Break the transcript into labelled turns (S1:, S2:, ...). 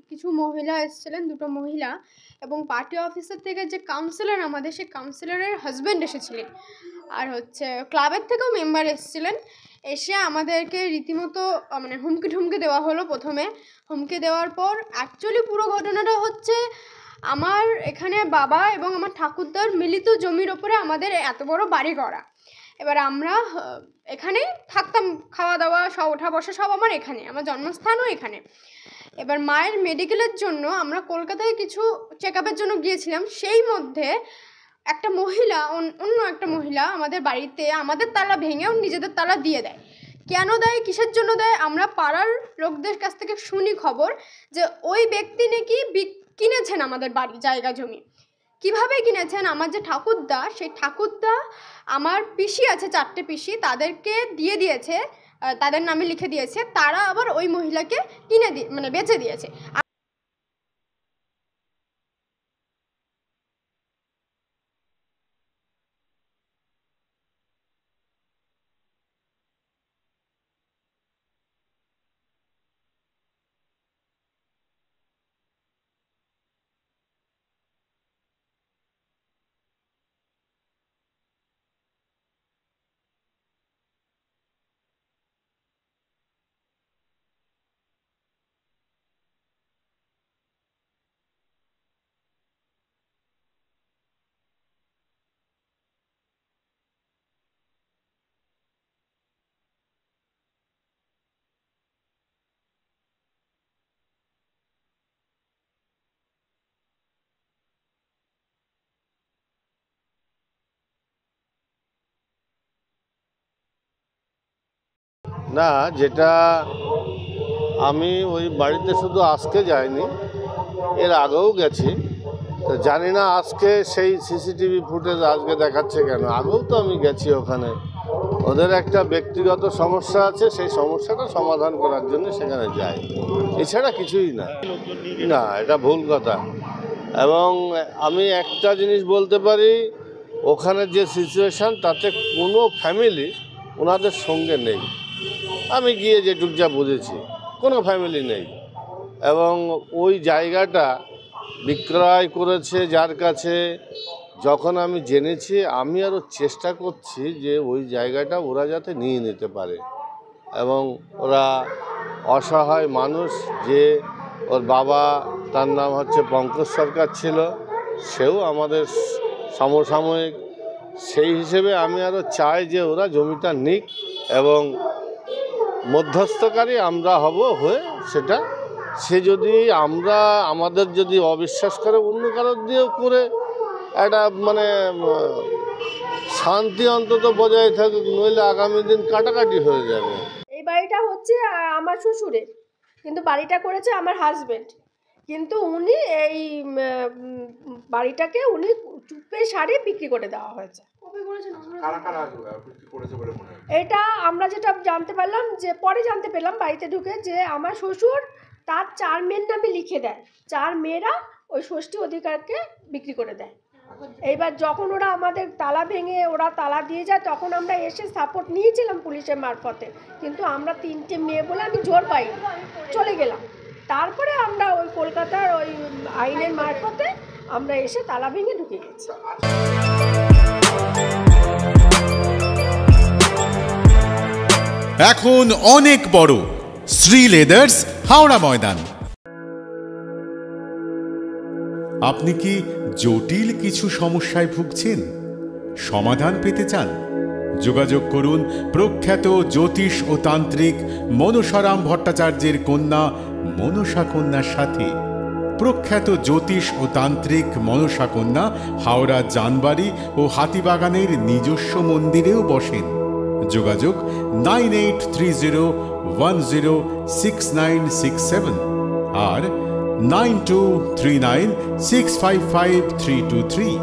S1: কিছু মহিলা এসেছিলেন, দুটো মহিলা, এবং পার্টি অফিসার থেকে যে কাউন্সিলর আমাদের, সেই কাউন্সিলরের হাজব্যান্ড এসেছিলেন, আর ক্লাবের থেকেও মেম্বার এসেছিলেন। এসে আমাদেরকে রীতিমতো মানে হুমকি ঠুমকি দেওয়া হলো। প্রথমে হুমকি দেওয়ার পর অ্যাকচুয়ালি পুরো ঘটনাটা হচ্ছে, আমার এখানে বাবা এবং আমার ঠাকুরদার মিলিত জমির ওপরে আমাদের এত বড় বাড়ি করা। এবার আমরা এখানেই থাকতাম, খাওয়া দাওয়া সব, ওঠা বসা সব আমার এখানে, আমার জন্মস্থানও এখানে। এবার মায়ের মেডিকেলের জন্য আমরা কলকাতায় কিছু চেক আপের জন্য গিয়েছিলাম। সেই মধ্যে একটা মহিলা, অন্য একটা মহিলা আমাদের বাড়িতে আমাদের তালা ভেঙেও নিজেদের তালা দিয়ে দেয়। কেন দেয়, কিসের জন্য দেয়, আমরা পাড়ার লোকদের কাছ থেকে শুনি খবর যে ওই ব্যক্তি নাকি কিনেছেন আমাদের বাড়ি, জায়গা জমি। কিভাবে কিনেছেন, আমার যে ঠাকুরদা, সেই ঠাকুরদা, আমার পিসি আছে 4টে পিসি, তাদেরকে দিয়ে দিয়েছে, তাদের নামে লিখে দিয়েছে, তারা আবার ওই মহিলাকে মানে বেচে দিয়েছে।
S2: না, যেটা আমি ওই বাড়িতে শুধু আজকে যাইনি, এর আগেও গেছি। তো জানি না আজকে সেই সিসিটিভি ফুটেজ আজকে দেখাচ্ছে কেন। আগেও তো আমি গেছি ওখানে। ওদের একটা ব্যক্তিগত সমস্যা আছে, সেই সমস্যাটা সমাধান করার জন্য সেখানে যায়, এছাড়া কিছুই না। না, এটা ভুল কথা। এবং আমি একটা জিনিস বলতে পারি, ওখানে যে সিচুয়েশান, তাতে কোনো ফ্যামিলি ওনাদের সঙ্গে নেই। আমি গিয়ে যেটুক যা বুঝেছি, কোনো ফ্যামিলি নেই। এবং ওই জায়গাটা বিক্রয় করেছে যার কাছে, যখন আমি জেনেছি, আমি আরও চেষ্টা করছি যে ওই জায়গাটা ওরা যাতে নিয়ে নিতে পারে। এবং ওরা অসহায় মানুষ, যে ওর বাবা, তার নাম হচ্ছে পঙ্কজ সরকার ছিল, সেও আমাদের সমসাময়িক। সেই হিসেবে আমি আরও চাই যে ওরা জমিটা নিক, এবং মধ্যস্থকারী আমরা হব হয়ে সেটা, সে যদি আমাদের যদি অবিশ্বাস করে, অন্য কারোর দিয়েও করে, একটা মানে শান্তি অন্তত বজায় থাকুক, নইলে আগামী দিন কাটাকাটি হয়ে যাবে।
S3: এই বাড়িটা হচ্ছে আমার শ্বশুরের, কিন্তু বাড়িটা করেছে আমার হাজবেন্ড। কিন্তু উনি এই বাড়িটাকে উনি চুপে সারে বিক্রি করে দেওয়া হয়েছে। এটা আমরা যেটা জানতে পারলাম, যে পরে জানতে পেলাম বাড়িতে ঢুকে, যে আমার শ্বশুর তার 4 মেয়ের নামে লিখে দেয়, 4 মেয়েরা ওই ষষ্ঠী অধিকারকে বিক্রি করে দেয়। এইবার যখন ওরা আমাদের তালা ভেঙে ওরা তালা দিয়ে যায়, তখন আমরা এসে সাপোর্ট নিয়েছিলাম পুলিশের মারফতে, কিন্তু আমরা 3টে মেয়ে বলে আমি জোর পাই, চলে গেলাম। তারপরে আমরা ওই কলকাতার ওই আইনের মারফতে আমরা এসে তালা ভেঙে ঢুকে গেছি।
S4: এখন অনেক বড়, শ্রী লেদার্স, হাওড়া ময়দান। আপনি কি জটিল কিছু সমস্যায় ভুগছেন, সমাধান পেতে চান? যোগাযোগ করুন প্রখ্যাত জ্যোতিষ ও তান্ত্রিক মনসারাম ভট্টাচার্যের কন্যা মনসা কন্যার সাথে। প্রখ্যাত জ্যোতিষ ও তান্ত্রিক মনসা কন্যা হাওড়া জানবাড়ি ও হাতিবাগানের নিজস্ব মন্দিরেও বসেন। যোগাযোগ 9830106967 আর 9239655323।